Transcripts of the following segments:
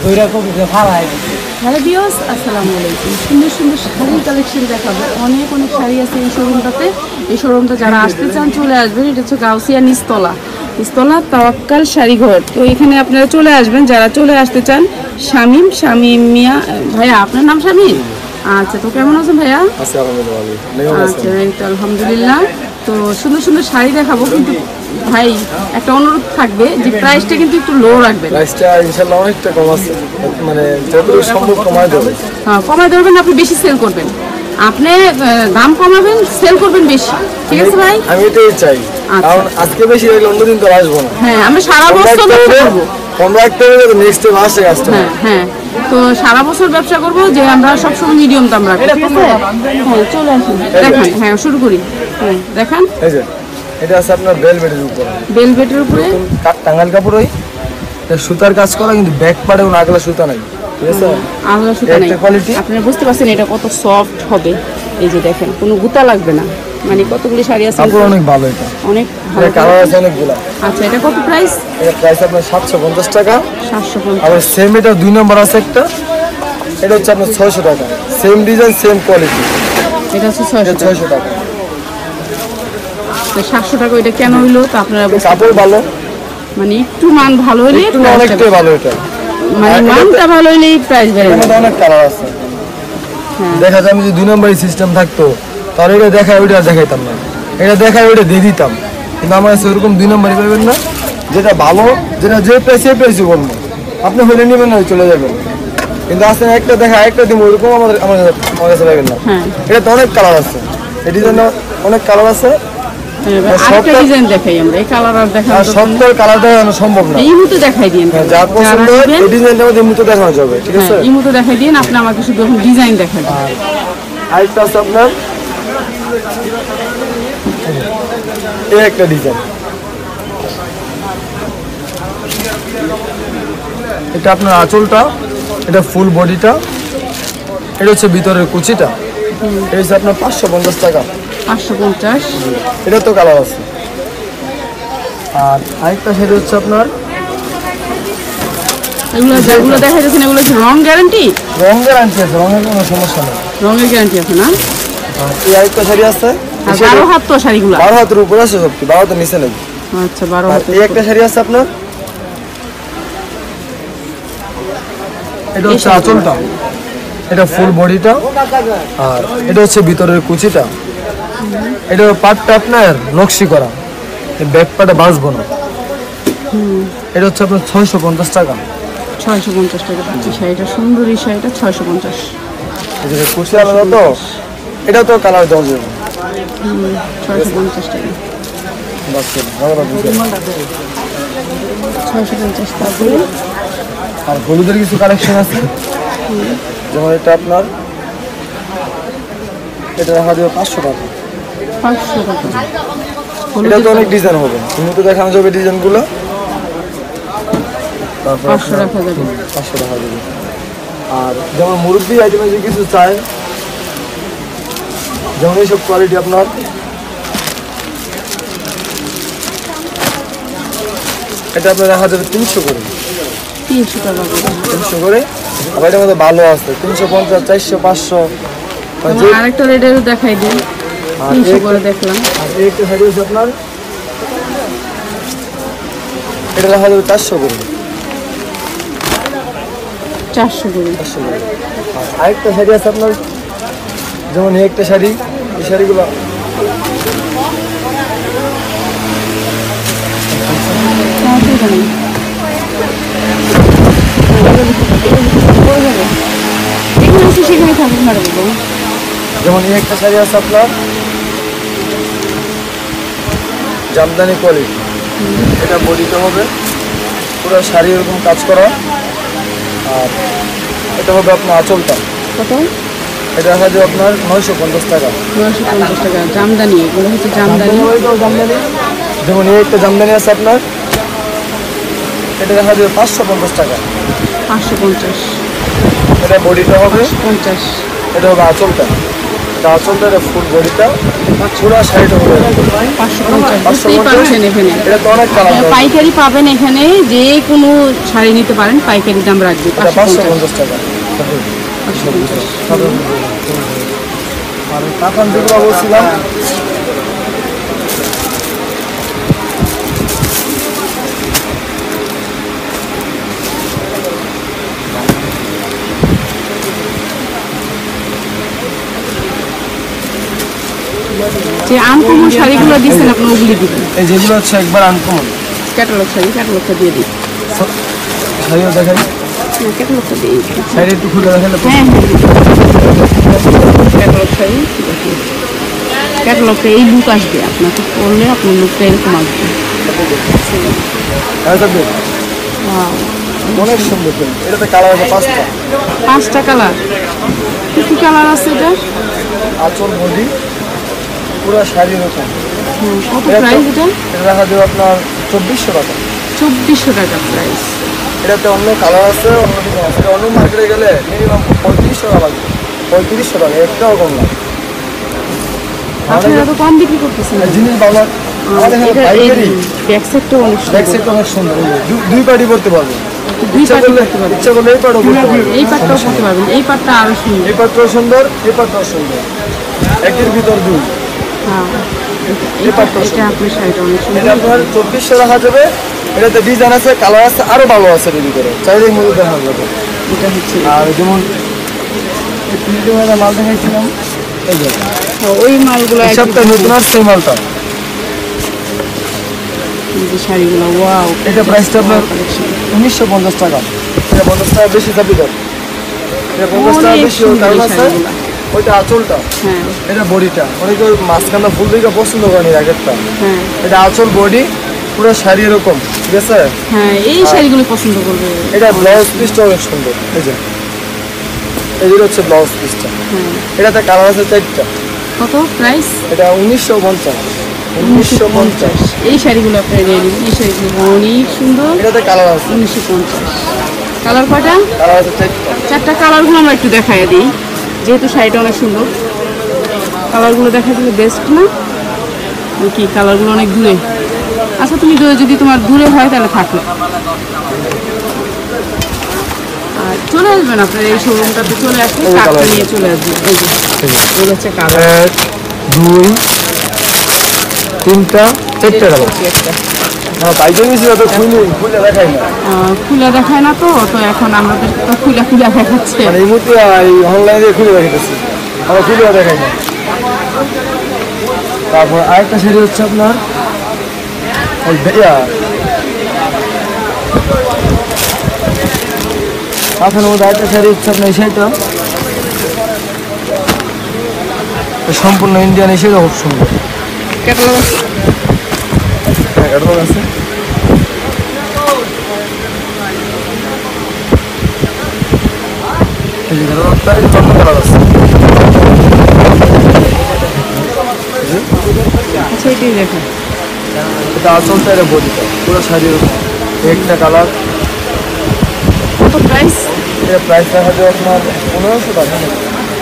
Hello viewers, আসসালামু আলাইকুম। সুন্দর সুন্দর শাড়ির কালেকশন দেখাবো। অনেক অনেক শাড়ি আছে এই শোরুমটাতে। এই শোরুমটা যারা আসতে চান চলে আসবেন। এটা হচ্ছে গাউসিয়া নিচতলা তাওয়াক্কাল শাড়িঘর। তো এখানে আপনারা চলে আসবেন যারা চলে আসতে চান। শামীম মিয়া ভাইয়া, আপনার নাম শামীম? আচ্ছা, তো কেমন আছেন ভাইয়া? আচ্ছা, এই তো আলহামদুলিল্লাহ। তো সুন্দর সুন্দর শাড়ি দেখাবো, কিন্তু ভাই একটা অনুরোধ থাকবে যে প্রাইসটা কিন্তু একটু লো রাখবেন। প্রাইসটা ইনশাআল্লাহ অনেকটা কম আছে, মানে যতটুকু সম্ভব কমায় দেবেন। হ্যাঁ, কমায় দেবেন। আপনি বেশি সেল করবেন, আপনি দাম কমাবেন, সেল করবেন বেশি। ঠিক আছে ভাই, আমি এটাই চাই। কারণ আজকে বেশি হলে অন্যদিন তো আসবো না। হ্যাঁ, আমরা সারা বছর ব্যবসা করবো। কমরা একটা হলে নেক্সট টাইম আসে কাস্টমার। হ্যাঁ, তো সারা বছর ব্যবসা করবো, যে আমরা সবসময় মিডিয়াম দাম রাখবো। ঠিক আছে, হ্যাঁ চলে আসুন, দেখান। হ্যাঁ, শুরু করি। হ্যাঁ দেখান। এই যে এটা আছে আপনার বেলভেটের উপরে। বেলভেটের উপরে টাঙ্গাইল কাপড়, ওই সুতার কাজ করা, কিন্তু ব্যাক পাড়ে কোনো আগলা সুতা নাই। ঠিক আছে, আগলা সুতা নাই। কোয়ালিটি আপনারা বুঝতে পারছেন এটা কত সফট হবে। এই যে দেখেন, কোনো গুতা লাগবে না। মানে কতগুলি শাড়ি আছে, কাপড় অনেক ভালো। এটা অনেক ভালো কালার আছে অনেকগুলো। আচ্ছা, এটা কত প্রাইস? এটা প্রাইস আপনার 750 টাকা। 750। আর সেম এটা 2 নম্বর আছে একটা, এটা হচ্ছে আপনার 600 টাকা। সেম ডিজাইন সেম কোয়ালিটি, এটা হচ্ছে 600 টাকা। তো 700 টাকা এটা কেন হইলো? তো আপনারা কাপড় ভালো, মানে একটু মান ভালো হলে অনেকটাই ভালো। এটা মানে মানটা ভালো হলেই প্রাইস বেড়ে যাবে। অনেক কালার আছে। দেখা যায় আমি যদি 2 নম্বরের সিস্টেম থাকতো তাহলে এটা দেখায় ওইটা দেখাইতাম না, এটা দেখায় ওইটা দিয়ে দিতাম। কিন্তু আমার কাছে ওরকম 2 নম্বরই পাবেন না। যেটা ভালো, যেটা যে প্রাইসে প্রাইসই বলবো, আপনি হলে নেবেন না চলে যাবেন। কিন্তু আসলে একটা দেখা একটা দিব, ওরকম আমার কাছে পাবেন না। এটা তো অনেক কালার আছে, এই ডিজাইন অনেক কালার আছে। আরেকটা ডিজাইন দেখাই আমরা, এই কালার আর দেখানো সবটার কালার দেখানো সম্ভব না। এই মুহূর্তে দেখাই দিন, যার পছন্দ হয় এই ডিজাইনটা আমাদের মুহূর্তে দেখানো যাবে। ঠিক আছে, এই মুহূর্তে দেখাই দিন। আপনি আমাকে শুধু এখন ডিজাইন দেখান। আরেকটা আছে আপনার এই একটা ডিজাইন, এটা আপনার আঁচলটা, এটা ফুল বডিটা, এটা হচ্ছে ভিতরের কুচিটা। এটা হচ্ছে আপনার 550 টাকা। 550। এটা তো কালার আছে। আর আরেকটা সেটা হচ্ছে আপনার এগুলো যেগুলো দেখা যাচ্ছে এগুলো কি রং গ্যারান্টি? রং গ্যারান্টি আছে, রঙের কোনো সমস্যা নেই। রঙের গ্যারান্টি আছে না? এই আরেকটা শাড়ি আছে, 12 হাত তো শাড়িগুলো। 12 হাতের উপরে আছে সবটি, 12 হাতের নিচে নেই। আচ্ছা, 12 হাত। এই একটা শাড়ি আছে আপনার, এটা হচ্ছে আঁচলটা, এটা ফুল বডিটা, আর এটা হচ্ছে ভিতরের কুচিটা। এটা পাটটা আপনার নকশি করা, ব্যাক পাটে বাঁচবো না। এটা হচ্ছে আপনার 650 টাকা। 650 টাকা। এই শাড়িটা সুন্দর, এই শাড়িটা 650। এটা কুচি আলাদা তো, এটা তো কালার দেওয়া যাবে। 650 টাকা। 650 টাকা। আর হলুদের কিছু কালেকশন আছে, যেমন এটা আপনার, এটা রাখা যাবে 500 টাকা। 500 টাকা। এটা তো অনেক ডিজাইন হবে, তুমি তো দেখানো যাবে ডিজাইনগুলো। 500 রাখা যাবে। 500 টাকা যাবে। আর যেমন মুরব্বি আইটেমে যে কিছু চাই, যেমন এইসব কোয়ালিটি আপনার, এটা আপনার রাখা যাবে 300 করে। 300 টাকা করে। 300 করে। আবার এটার মধ্যে ভালো আছে 350, 400, 500। আরেকটা রেটেরও দেখাই দিন। 300 করে দেখলাম। আর এই একটা শাড়ি হচ্ছে আপনার, এটা রাখা যাবে 400 করে। 400 করে। 400 করে। আর আরেকটা শাড়ি আছে আপনার, যেমন এই একটা শাড়ি, এই শাড়িগুলো যেমন এই একটা শাড়ি আছে আপনার জামদানি কোয়ালিটি, এটা বডিতে হবে পুরো শাড়ি এরকম কাজ করা। আর এটা হবে আপনার আঁচলটা। কত? এটা দেখা যাবে আপনার 950 টাকা। 950 টাকা। জামদানি, এগুলো হচ্ছে জামদানি। যেমন এই একটা জামদানি আছে আপনার, এটা দেখা যাবে 550 টাকা। 550। এটা বডিটা হবে 50। এটা হবে আঁচলটা। এটা আঁচলটা, এটা ফুল বডিটা, পুরো শাড়িটা হবে 550 বুঝতেই পারছেন এখানে এটা তো অনেক কালার পাইকারি পাবেন এখানে, যে কোনো শাড়ি নিতে পারেন, পাইকারি দাম রাখবে 550 টাকা। আর কাতান যেগুলো বলছিলাম যে আনকমন শাড়িগুলো দিচ্ছেন আপনি ওগুলি দিবেন। এই যেগুলো হচ্ছে একবার আনকমন ক্যাটালগ শাড়ি, ক্যাটালগটা দিয়ে দিই। শাড়িও দেখাই, ক্যাটালগটা দিয়ে দিই। শাড়ি একটু খুলে দেখালে হ্যাঁ ক্যাটালগ শাড়ি, ক্যাটালগটা এই লুক আসবে আপনাকে পরলে, আপনার লুকটা এরকম আসবে। Wow, অনেক সুন্দর। এটাতে কালার আছে 5টা। 5টা কালার। কি কালার আছে এটা? আঁচল বডি পুরো শাড়ির মতো। কত প্রাইস এটা? এটা রাখা যাবে আপনার 2400 টাকা। 2400 টাকা প্রাইস। এটাতে অন্য কালার আছে, অন্য ডিজাইন আছে। অন্য মার্কেটে গেলে মিনিমাম 3500 টাকা লাগবে। 3500 টাকা, একটাও কম না। আপনারা তো কম বিক্রি করতেছেন। জিনিস ভালো। আমাদের এখানে পাইকারি। ব্যাক সাইডটা অনেক সুন্দর। ব্যাক সাইডটা অনেক সুন্দর। দুই পার্টি করতে পারবে। দুই পার্টি করতে পারবেন। ইচ্ছা করলে এই পার্টও করতে পারবে। এই পার্টটাও করতে পারবেন। এই পার্টটা আরো সুন্দর। এই পার্টটাও সুন্দর, এই পার্টটাও সুন্দর। একের ভিতর দুই। হ্যাঁ। এটা আপনার শাড়িটা অনেক সুন্দর। এটা আপনার 2400 রাখা যাবে। এটাতে ডিজাইন আছে, কালার আছে, আরো ভালো আছে এর ভিতরে। চাইলে মধ্যে দেখা যাবে। এটা হচ্ছে আর যেমন এই প্রিন্টের মাল দেখাইছিলাম, এই যে ওই মালগুলো এই সপ্তাহে নতুন আসছে এই মালটা। শাড়িগুলো ওয়াও। এটা প্রাইসটা আপনার 1950 টাকা। এটা 50 টাকা বেশি চাবি দাম। এটা 50 টাকা বেশি কারণ আছে ওইটা আঁচলটা, হ্যাঁ এটা বডিটা। অনেকে ওই মাঝখানটা ফুল দিকে পছন্দ করেনি আগেরটা। হ্যাঁ এটা আঁচল বডি পুরো শাড়ি এরকম, ঠিক আছে? হ্যাঁ, এই শাড়িগুলো পছন্দ করবে। এটা ব্লাউজ পিসটা অনেক সুন্দর। এই যে এগুলো হচ্ছে ব্লাউজ পিসটা। হ্যাঁ। এটাতে কালার আছে 4টা। কত প্রাইস? এটা 1950। 1950। এই শাড়িগুলো আপনার নিয়ে নেবেন। এই শাড়িগুলো অনেক সুন্দর। এটাতে কালার আছে 1950। কালার কয়টা? কালার আছে 4টা। 4টা কালারগুলো আমরা একটু দেখাই দিই, যেহেতু শাড়িটা অনেক সুন্দর। কালারগুলো দেখা দিলে বেস্ট না কি? কালারগুলো অনেক দূরে। আচ্ছা তুমি যদি তোমার দূরে হয় তাহলে থাকো, আর চলে আসবেন আপনার এই শোরুমটাতে। চলে আসবে, কার্ডটা নিয়ে চলে আসবেন। এই যে এগুলো হচ্ছে কালার। 1 2 3টা 4টা কালার। হ্যাঁ, পাইকারি নিয়েছি তো খুলে দেখাই না। খুলে দেখায় না তো এখন আমাদের তো খুলে দেখাচ্ছে। মানে এই মুহূর্তে অনলাইনে খুলে দেখাইতেছি, আমরা খুলে দেখাই না। তারপর আরেকটা শাড়ি হচ্ছে আপনার ওই আপনার মধ্যে আরেকটা শাড়ি হচ্ছে আপনার এই শাড়িটা সম্পূর্ণ ইন্ডিয়ান। এই শাড়িটা খুব সুন্দর। ক্যাটালগ আছে? হ্যাঁ, ক্যাটালগ আছে। এই যে ক্যাটালগটা চন্দ্র কালার আছে। আচ্ছা এটাই দেখেন। এটা আঁচলটা, এটা বডিটা পুরো শাড়ির একটা কালার। কত প্রাইস? এটা প্রাইস রাখা যাবে আপনার 1500 টাকা।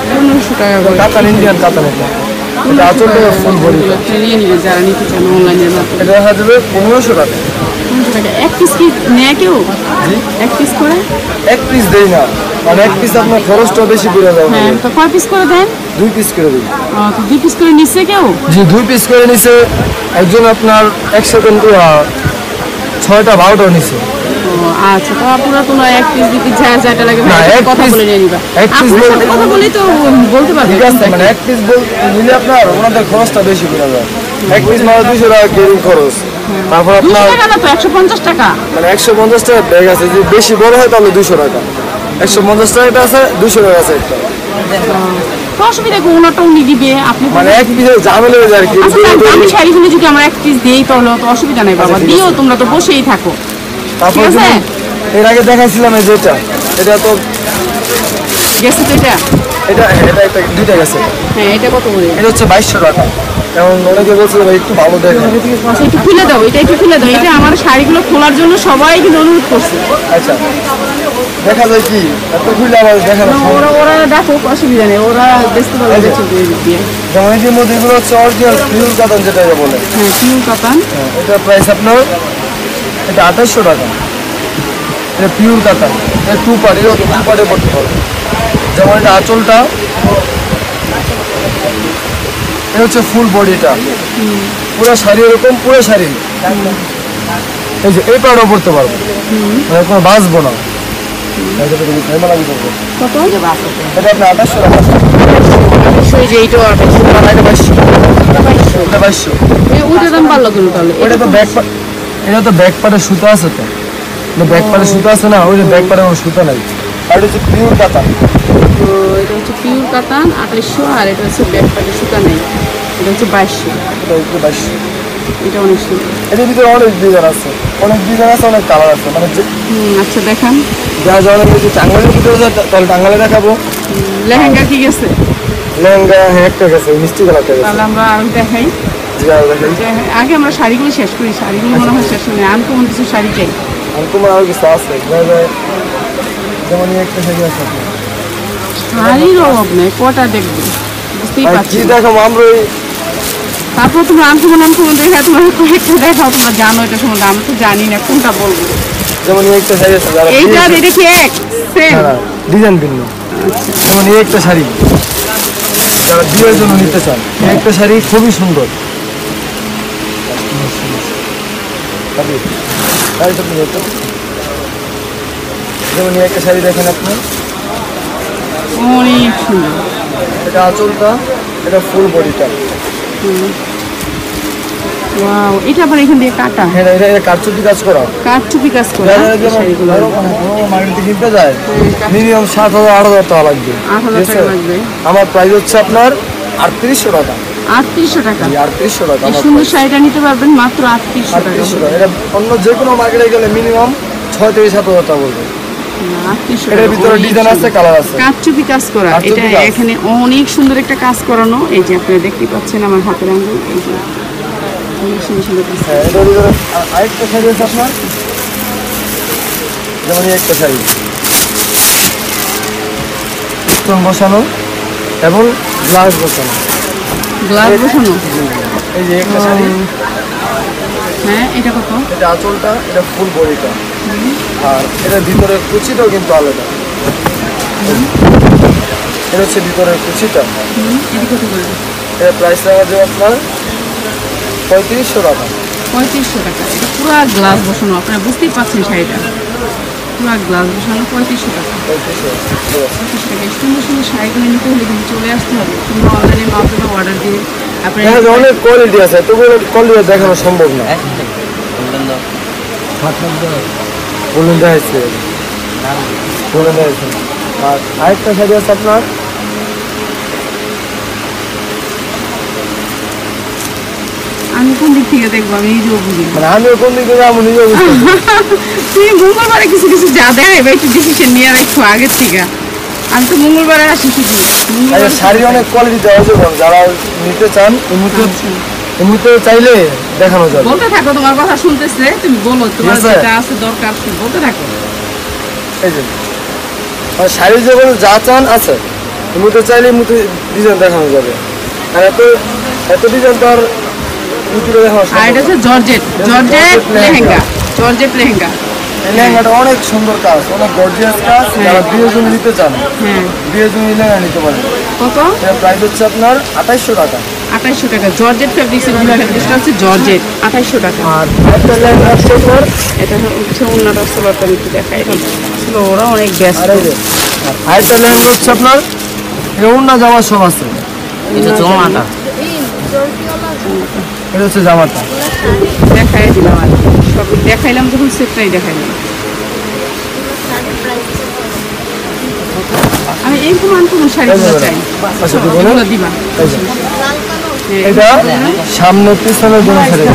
1500 টাকা করে। কাতান, ইন্ডিয়ান কাতান। এটা আঁচলটা ফুল বডি। আপনি নিয়ে নেবেন যারা নিতে চান অনলাইনের মাধ্যমে। এটা রাখা যাবে 1500 টাকা। 1500 টাকা। এক পিস কি নেয় কেউ? এক পিস করে? এক পিস দেই না, মানে এক পিস আপনার খরচটা বেশি করে দেওয়া হ্যাঁ, তো কয় পিস করে দেন? 2 পিস করে দিই। তো 2 পিস করে নিচ্ছে কেউ? জি, 2 পিস করে নিছে একজন। আপনার একসাথে 6টা 12টা নিছে। আচ্ছা, তো পুরো কোনো এক পিস 2 পিস যা লাগে না, এক কথা piece- বলে নিয়ে নিবা। এক piece আপনার সাথে কথা বলেই তো বলতে পারবে। ঠিক আছে, মানে এক পিস নিলে আপনার ওনাদের খরচটা বেশি করে দেয়। এক পিস মানে 200 টাকা কেজি খরচ। তারপর 200 আপনার টাকা না তো 150 টাকা। মানে 150 টাকা ব্যাগ আছে। যদি বেশি বড় হয় তাহলে 200 টাকা। 150 টাকাটা আছে, 200 টাকা আছে একটা। তো অসুবিধা কি? ওনারটা উনি দিবে, আপনি মানে এক পিসে ঝামেলা হয়ে যায় আর কি। আচ্ছা আমি শাড়িগুলো যদি আমরা এক পিস দিই তাহলে তো অসুবিধা নাই বাবা। ঠিক দিও, আছে। তোমরা তো বসেই থাকো। তারপর ঠিক আছে? যেমন এর আগে দেখাইছিলাম এই যেটা, এটা তো গেছে তো এটা? এটা একটা 2টা গেছে। হ্যাঁ, এটা কত করে? এটা হচ্ছে 2200 টাকা। এবং অনেকে বলছিল ভাই একটু ভালো দেখেন। আচ্ছা একটু খুলে দাও, এটা একটু খুলে দাও। এটা আমার শাড়িগুলো খোলার জন্য সবাই কিন্তু অনুরোধ করছে। আচ্ছা, দেখা যায় কি এত খুলে আবার দেখা না, ওরা ওরা দেখো অসুবিধা নেই, ওরা দেখতে পাবে এই যে। ছবি এদিক দিয়ে। যেমন এই যে মধ্যে এগুলো হচ্ছে অরিজিনাল পিওর কাতান যেটা বলে। হ্যাঁ পিওর কাতান। এটা প্রাইস আপনার এটা 2800 টাকা। এটা পিওর কাতান, এটা 2 পার্ট, এটা 2 পার্টে পড়তে পারে। যেমন এটা আঁচলটা, এটা হচ্ছে ফুল বডিটা, পুরো শাড়ি এরকম, পুরো শাড়ি এই যে এই পাড়ও পড়তে পারবো, মানে কোনো বাঁচবো না। কত? এটা আপনার 2800 টাকা। এই যে এইটাও 2800। এটা 2200। এটা 2200। ওইটার দাম বাড়লো কেন তাহলে? ওটা তো ব্যাক পার্ট, এটা তো ব্যাক পার্টে সুতা আছে তো, ব্যাক পার্টে সুতা আছে না, ওই যে ব্যাক পার্টে কোনো সুতা নাই। আর এটা হচ্ছে পিওর কাতান। তো এটা হচ্ছে পিওর কাতান 2800, আর এটা হচ্ছে ব্যাক পার্টের সুতা নেই, এটা হচ্ছে 2200। এটা হচ্ছে 2200। এটা অনেক সুন্দর। এটার ভিতরে অনেক ডিজাইন আছে, অনেক ডিজাইন আছে, অনেক কালার আছে, মানে আচ্ছা দেখান। যা অনেক কিছু টাঙ্গালের ভিতরে যায় তাহলে টাঙ্গালে দেখাবো। লেহেঙ্গা কি গেছে? লেহেঙ্গা হ্যাঁ একটা গেছে, মিষ্টি কালারটা গেছে। তাহলে আমরা আরো দেখাই। জি আর দেখাই। আগে আমরা শাড়িগুলো শেষ করি, শাড়িগুলো মনে হয় শেষ নেই, আনকমন কিছু শাড়ি চাই। আর তোমার আরো কিছু আছে যেমন এই একটা শাড়ি আছে। শাড়ির অভাব নেই, কটা দেখবে বুঝতেই আর পারছি। কি দেখো আমরা ওই তারপর তোমরা আনকমন দেখা, তোমার কয়েকটা দেখাও, তোমরা জানো এটা সম্বন্ধে, আমি তো জানি না কোনটা বলবো। যেমন এই একটা শাড়ি আছে যারা এইটা এটা কি এক সেম? ডিজাইন ভিন্ন। যেমন এই একটা শাড়ি যারা বিয়ের জন্য নিতে চান, এই একটা শাড়ি খুবই সুন্দর। যেমন এই একটা শাড়ি দেখেন আপনি, অনেক সুন্দর। এটা আঁচলটা, এটা ফুল বডিটা। ওয়াও, এটা আবার এখান দিয়ে কাটা, হ্যাঁ এটা কারচুপি কাজ করা। কাঠচুপি কাজ করা এই শাড়িগুলো। মার্কেটে কিনতে যায় মিনিমাম 7,000 8,000 টাকা লাগবে। 8,000 টাকা লাগবে। আমার প্রাইস হচ্ছে আপনার 3800 টাকা। 3800 টাকা। 3800 টাকা এই আমার সুন্দর price। শাড়িটা নিতে পারবেন মাত্র 3800 টাকা। 3800 টাকা। এটা অন্য যে কোনো মার্কেটে গেলে মিনিমাম 6 থেকে 7,000 টাকা বলবে। 3800 এটার টাকা। ভিতরে অনেক ডিজাইন আছে, সুন্দর। কালার আছে। কাঠচুপি কাজ করা, কাঠচুপি এটা কাজ। এখানে অনেক সুন্দর একটা কাজ করানো। এই যে আপনারা দেখতে পাচ্ছেন আমার হাতের আঙ্গুল, এই যে অনেক সুন্দর সুন্দর কাজ। হ্যাঁ এটার ভিতরে আরেকটা শাড়ি আছে আপনার, যেমন এই একটা শাড়ি স্টোন বসানো এবং গ্লাস বসানো। গ্লাস বসানো। এই যে একটা শাড়ি, হ্যাঁ এটা কত? এটা আঁচলটা, এটা ফুল বডিটা, আর এটার ভিতরে কুচিটাও কিন্তু আলাদা। এটা হচ্ছে ভিতরের কুচিটা। এটা কত করে? এর প্রাইস রাখা যাবে আপনার 3500 টাকা। 3500 টাকা। এটা পুরো গ্লাস বসানো, আপনারা বুঝতেই পারছেন শাড়িটা পুরো গ্লাস বসানো। 3500 টাকা। 3500 টাকা। এই সুন্দর সুন্দর শাড়িগুলো নিতে হলে কিন্তু চলে আসতে হবে, কিংবা অনলাইনের মাধ্যমে অর্ডার দিয়ে আপনারা দেখা যায় অনেক কোয়ালিটি আছে, তবুও কোয়ালিটি দেখানো সম্ভব না। বলুন দেখাচ্ছে, বলুন দেখাচ্ছে। আর আরেকটা শাড়ি আছে আপনার, আমি কোন দিক থেকে দেখবো, আমি নিজেও বুঝি না। মানে আমিও কোন দিকে যাবো নিজেও বুঝতে পারছি না। তুমি মঙ্গলবারে কিছু কিছু যা দেখাইবে একটু ডিসিশন নিয়ে রাখো আগের থেকে। আমি তো মঙ্গলবারে আসি শুধু। আচ্ছা, শাড়ি অনেক কোয়ালিটি দেওয়া যাবে, যারা নিতে চান এমনিতে চাইলে দেখানো যাবে। বলতে থাকো, তোমার কথা শুনতেছে, তুমি বলো তোমার ঠিক আছে। যেটা আছে দরকার, বলতে থাকো। এই যে আর শাড়ি যখন যা চান আছে, এমনিতে চাইলে এমনিতে ডিজাইন দেখানো যাবে। আর এত এত ডিজাইন তো আর ইউটিউবে দেখানো আর সম্ভব এটা না। হচ্ছে georgette, georgette lehenga, georgette lehenga. এই লেহেঙ্গাটা অনেক সুন্দর কাজ, অনেক গর্জিয়াস কাজ। যারা বিয়ের জন্য নিতে চান, হ্যাঁ বিয়ের জন্য এই লেহেঙ্গা নিতে পারেন। কত? এর প্রাইস হচ্ছে আপনার 2800 টাকা। 2800 টাকা। জর্জেট ফেব্রিক্সের ফেব্রিক্সটা হচ্ছে জর্জেট, 2800 টাকা। আর একটা লেহেঙ্গা আসছে আপনার, এটা হচ্ছে অন্যটা সোলারটা একটু দেখাই আসলে ওরা অনেক ব্যস্ত। আর এই যে আরেকটা লেহেঙ্গা হচ্ছে আপনার, এটা অন্য জামা সব আছে। এটা জমাটা এটা হচ্ছে জামাটা। দেখাই দিলাম আর কি। সব দেখাইলাম যখন সেটটাই দেখাইলাম। আমি এইরকম আনকমন শাড়িগুলো চাই। আচ্ছা, দিব না? এগুলো দিবা। এই যে, হ্যাঁ, এটা সামনে পিছনের জন্য শাড়ি,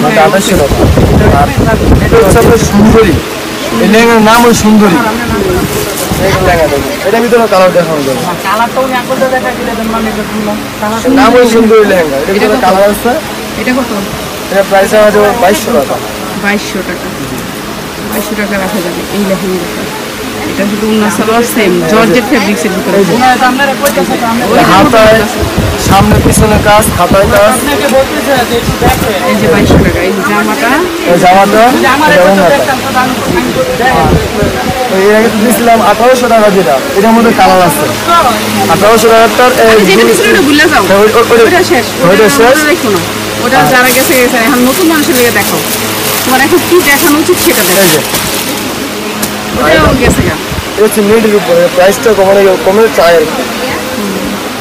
মানে 2800 টাকা। আর এটা হচ্ছে আপনার সুন্দরী, এই লেহেঙ্গার নাম ওই সুন্দরী। এই লেহেঙ্গা দেখুন, এটার ভিতরে কালার দেখানো যাবে। নাম ওই সুন্দরী লেহেঙ্গা, এটার ভিতরে কালার আছে। এটা কত? এটা প্রাইস রাখা যাবে 2200 টাকা। 2200 টাকা। 2200 টাকা রাখা যাবে এই লেহেঙ্গাটা। এটা শুধু উন্না সালোয়ার সেম জর্জেট ফেব্রিক্সের ভিতরে। হাতায় সামনে পিছনে কাজ, হাতায় কাজ। এই যে 2200 টাকা। এই জামাটা এই জামাটা এটা ওড়নাটা। এর আগে তো দিয়েছিলাম 1800 টাকা যেটা, এটার মধ্যে কালার আছে। 1800 টাকার যেটা পিছনে ওটা ভুলে যাও, ওটা শেষ, ওটা শেষ। ওটা দেখো না, ওটা যারা গেছে গেছে। এখন নতুন মানুষের লেগে দেখো, তোমার এখন কি দেখানো উচিত সেটা দেখো। এই যে ওটাও গেছে গা। এটা হচ্ছে নেটের উপরে, প্রাইসটা কমে চায় আর কি।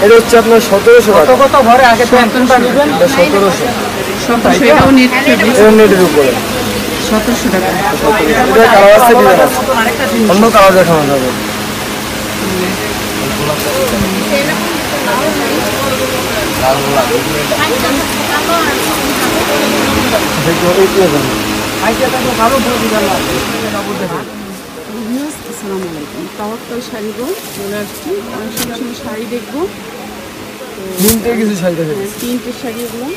এটা হচ্ছে আপনার 1700 টাকা। কত ঘরে আগে তো 1700 এটা 1700। 1700 এটাও নেট ফেব্রিক্স। এটা নেটের উপরে 1700 টাকা। এটা কালার আছে, ডিজাইন আছে, অন্য কালার দেখানো যাবে। দেখো এই কি হবে ভিউয়ার্স, আসসালামু আলাইকুম। তাওয়াক্কাল শাড়ি গো চলে আসছি। অনেক সুন্দর সুন্দর শাড়ি দেখবো। তিনটে কিছু শাড়ি দেখে দিচ্ছি। প্রিন্টের শাড়ি এগুলো।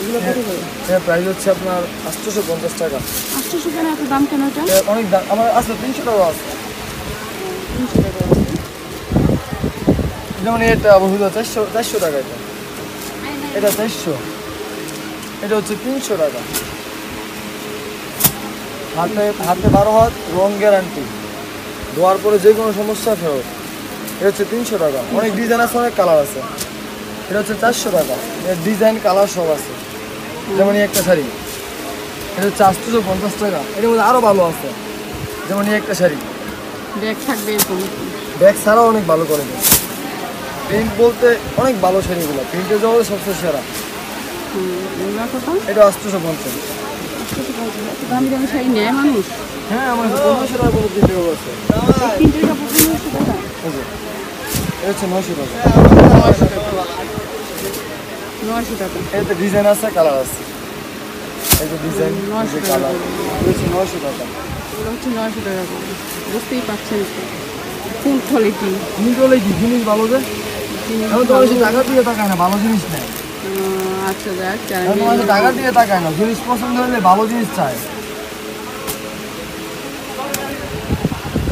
এগুলো কত করে? এর প্রাইস হচ্ছে আপনার 850 টাকা। 800 কেন এত দাম কেন এটা? এর অনেক দাম, আমার আছে 300 টাকা আছে। 300 টাকা আছে। যেমন এটা বহু 400 টাকা। এটা 400, এটা হচ্ছে 300 টাকা। হাতে 12 হাত, রং গ্যারান্টি, ধোয়ার পরে যে কোনো সমস্যা ফেরত। এটা হচ্ছে 300 টাকা। অনেক ডিজাইন আছে, অনেক কালার আছে। এটা হচ্ছে 400 টাকা। এর ডিজাইন কালার সব আছে। যেমন এই একটা শাড়ি, এটা হচ্ছে 850 টাকা। এর মধ্যে আরও ভালো আছে, যেমন এই একটা শাড়ি ব্যাগ থাকবে এরকম। ব্যাগ ছাড়াও অনেক ভালো করে দেয়। প্রিন্ট বলতে অনেক ভালো শাড়িগুলো, প্রিন্টের জগতে সবচেয়ে সেরা। এগুলো কত? এটা 850। 850। এত দামি দামি শাড়ি নেয় মানুষ? হ্যাঁ, আমার 1500 টাকা করে দিতে আছে। প্রিন্টের কাপড় 1500 টাকা। এই যে, এটা হচ্ছে 900 টাকা। 900 টাকা। এতে ডিজাইন আছে, কালার আছে। এই যে ডিজাইন, এই 900 যে টাকা কালার, করে। এটা হচ্ছে 900 টাকা। এগুলো হচ্ছে 900 টাকা করে। বুঝতেই পারছেন তো, ফুল কোয়ালিটি জিনিস বলে কি জিনিস ভালো যে, এখন তো বেশি টাকা দিয়ে তাকায় না, ভালো জিনিস নেই। আচ্ছা যাক, যারা এখন তো বেশি টাকা দিয়ে তাকায় না, জিনিস পছন্দ হলে ভালো জিনিস চায়।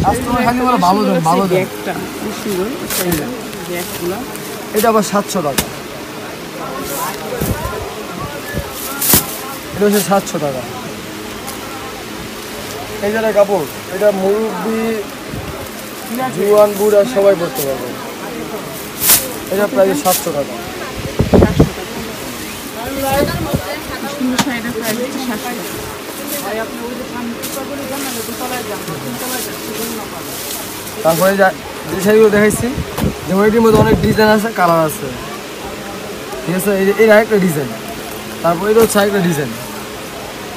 কাস্টমার খালি বলে ভালো দেন, ভালো দেন। ব্যাগটা খুব সুন্দর। শাড়িটা ব্যাগগুলো এটা আবার 700 টাকা। এটা হচ্ছে 700 টাকা। এই যে কাপড়, এটা মুরব্বি, জুয়ান, বুড়া সবাই পড়তে পারবে। এটা প্রায় 700 টাকা। 700 টাকা। সুন্দর শাড়িটার প্রাইস হচ্ছে 700 টাকা। তারপরে যে শাড়িগুলো দেখাইছি, যেমন এটির মধ্যে অনেক ডিজাইন আছে, কালার আছে, ঠিক আছে। এই আরেকটা ডিজাইন, তারপরে এটা হচ্ছে আরেকটা ডিজাইন,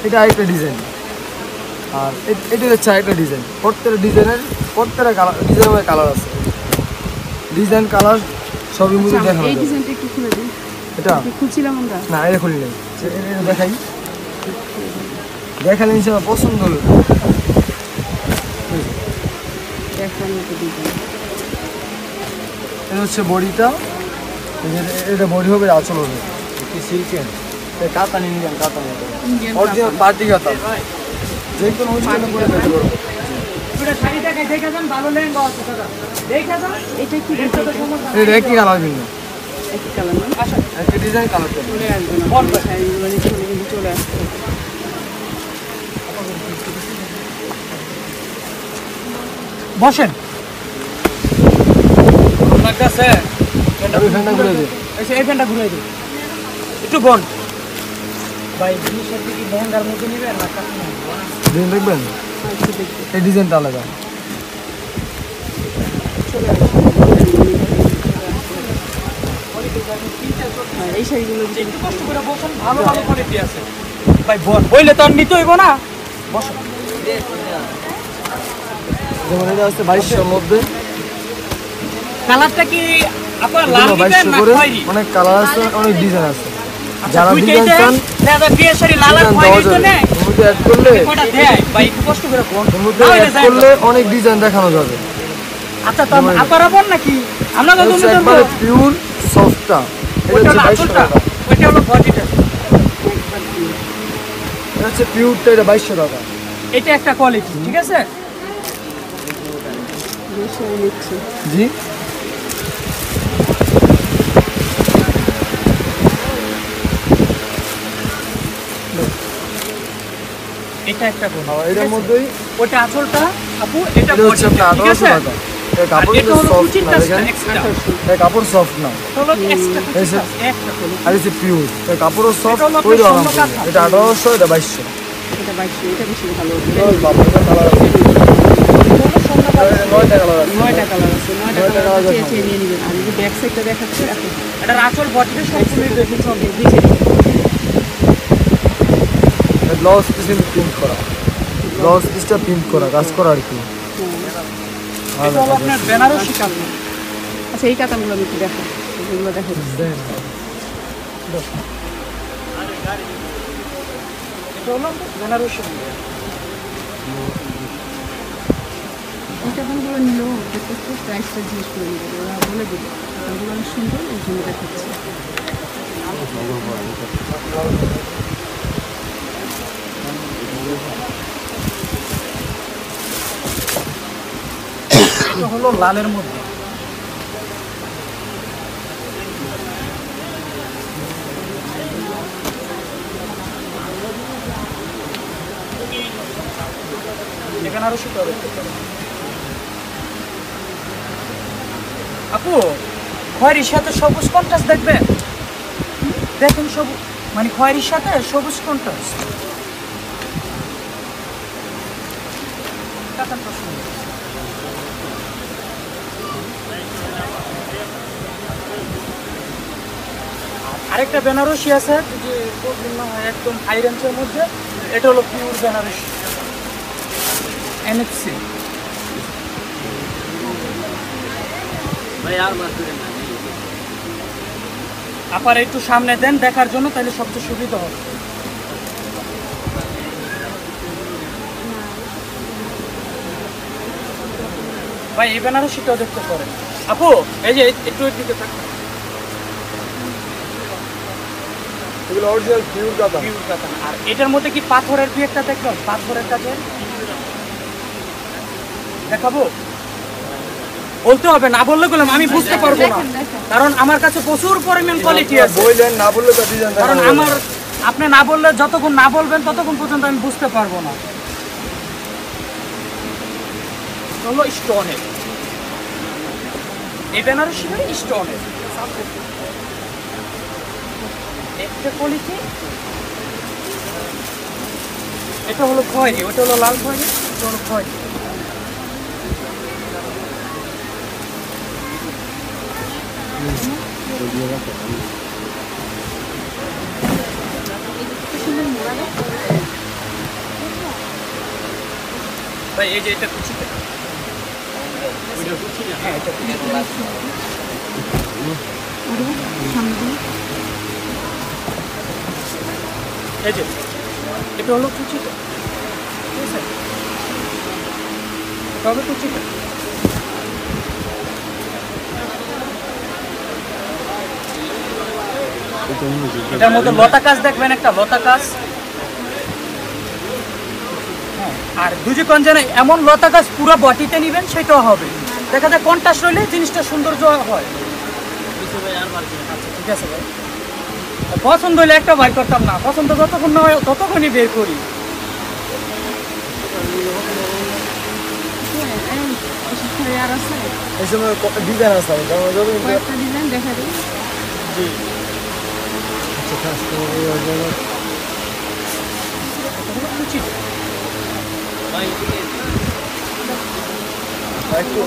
এটা আরেকটা ডিজাইন, আর এটা হচ্ছে আরেকটা ডিজাইন। প্রত্যেকটা ডিজাইনের প্রত্যেকটা কালার, ডিজাইনের মধ্যে কালার আছে, ডিজাইন কালার সবই মধ্যে আচ্ছা, দেখানো এই যাবে। ডিজাইনটা একটু খুলে দিন। এটা কি খুলছিলাম আমরা? না, এটা খুলি নেই, এটা দেখাই, দেখালে ইনশাল্লাহ পছন্দ হলো। দেখলাম একটা ডিজাইন। এটা হচ্ছে বডিটা, এটা বডি হবে, আঁচল হবে কি সিল্কের, কাতান, ইন্ডিয়ান কাতান, ইন্ডিয়ান অরিজিনাল পার্টি কাতান, যে কোনো অনুষ্ঠানে পরে যেতে পারবো। এটা কি ডিজাইন? এটা একই কালার ভিন্ন, একই কালার না? একই ডিজাইন, কালারটা চলে আসবে না, শাড়িগুলো নিচে কিন্তু চলে আসবে। বসেন লাগতেছে। আমি ফ্যানটা ঘুরে দিই। এই ফ্যানটা ঘুরে দিই একটু বোন ভাই। জিনিসের কি লেহেঙ্গার মধ্যে নিবেন না কাশ্মীর? ডিজাইন দেখবেন, আচ্ছা, দেখি। এই ডিজাইনটা আলাদা। চলে আসবে। আর এই শাড়িগুলো একটু কষ্ট করে বসেন, ভালো ভালো কোয়ালিটি আছে ভাই। বোন বইলে তো আর নিতে হইব না, বসো। যেমন এটা আছে 2200-র মধ্যে, কালারটা কি আপনার লাল দিবেন 2200 না করে, খয়েরি? অনেক কালার আছে, অনেক ডিজাইন আছে। আচ্ছা, যারা দুইটাই ডিজাইন দেন। চান দাদা বিয়ে শাড়ি লাল আর ডিজাইন দেওয়া খয়েরি তো যাবে, নেই, এর মধ্যে অ্যাড করলে, কয়টা দেয় ভাই? একটু কষ্ট করে বোন এর মধ্যে না হইলে অ্যাড যায় না। করলে অনেক ডিজাইন দেখানো যাবে। আচ্ছা, তো আপনারা বোন নাকি আমরা তো এটা হচ্ছে দুজন একবারে পিওর সফটটা, এটা ওইটা হচ্ছে হলো 2200 আসলটা, টাকা। ওইটা হলো ভজিটা। এটা হচ্ছে পিওরটা, এটা 2200 টাকা। এটা একটা কোয়ালিটি, ঠিক আছে। বেশ শাড়ি নিচ্ছে। জি এটা একটা বোন, এটার মধ্যেই ওটা আঁচলটা আপু, এটা এটা হচ্ছে body, আপনার ঠিক আছে? 1800 টাকা। এই কাপড় আর এটা হলো সফট কুচির না, কাজটা দেখেন extra। এই কাপড় সফট না, হলো extra কুচির এই যে- কাজ, একটা হলো। আর এই পিওর এই কাপড়ও সফট, এটা হলো আপনার ওই আরাম স্বর্ণ কাঁথা। এটা 1800, এটা 2200। এটা 2200, এটা বেশি ভালো। বাবা এটা কালার আছে, এটা হলো স্বর্ণ কাঁথা। 9টা কালার আছে। 9টা কালার আছে, 9টা নয়টা কালার colour চেয়ে দেখাবো। চেয়ে নিয়ে নেবেন। আর এই যে ব্যাক সাইডটা দেখাচ্ছে এখন এটার আঁচল বডিটা সম্পূর্ণ দেখুন সব। ব্লাউজ পিস প্রিন্ট করা, ব্লাউজ পিসটা প্রিন্ট করা, কাজ করা আর কি। এটা হলো আপনার বেনারসি কাঁথা। আচ্ছা, এই কাতানগুলো আমি একটু দেখো, এগুলো দেখো। এটা হলো বেনারসি। এই কাতানগুলো নিলেও একটু প্রাইসটা জিজ্ঞেস করে নেবে, ওরা বলে দেবে। কাতানগুলো অনেক সুন্দর, এই জন্য দেখাচ্ছে। এটা হলো লালের মধ্যে। এখানে আরো সুতো দেখতে পারেন। আপু খয়েরির সাথে সবুজ কন্ট্রাস্ট দেখবেন, দেখেন সবুজ মানে খয়েরির সাথে সবুজ কন্ট্রাস্ট। কাতানটা সুন্দর। আরেকটা বেনারসি আছে যে বিভিন্ন হয় একদম হাই রেঞ্জের মধ্যে, এটা হলো পিওর বেনারসি এনএফসি। আপার একটু সামনে দেন দেখার জন্য, তাহলে সবচেয়ে সুবিধা হবে। ভাই এই বেনারসিটাও দেখতে পারেন। আপু এই যে একটু দিকে থাকুন। এগুলো অরিজিনাল পিওর কাতান। পিওর কাতান। আর এটার মধ্যে কি পাথরের কি একটা দেখবেন, পাথরের কাছে দেখাবো? বলতে হবে, না বললে বললাম আমি বুঝতে পারবো না, কারণ আমার কাছে প্রচুর পরিমাণ কোয়ালিটি আছে। বললেন না বললে তো ডিজাইন কারণ আমার আপনি না বললে, যতক্ষণ না বলবেন ততক্ষণ পর্যন্ত আমি বুঝতে পারবো না। হলো স্টোনের, এই বেনারসি স্টোনের একটা কোয়ালিটি। এটা হলো খয়েরি, ওটা হলো লাল খয়েরি, এটা হলো খয়েরি। ভাই এই যে এটা কুচিতে, হ্যাঁ এটা কুচিতে। এই যে এটা হলো কুচিতে, ঠিক আছে? এটা হলো কুচিতে। এটার মধ্যে লতা কাজ দেখবেন, একটা লতা কাজ। হ্যাঁ, আর দুজিকন যেন এমন লতা কাজ পুরো বটিতে নিবেন সেটাও হবে। দেখা যায় কন্ট্রাস্ট হইলে জিনিসটা সৌন্দর্য হয়। আচ্ছা ঠিক আছে ভাই, পছন্দ হইলে একটা বাইর করতাম না, পছন্দ যতক্ষণ না হয় ততক্ষণই বের করি। আর আছে এই সময় ডিজাইন আছে, যেমন যদি কয়েকটা ডিজাইন দেখা দিই। একটু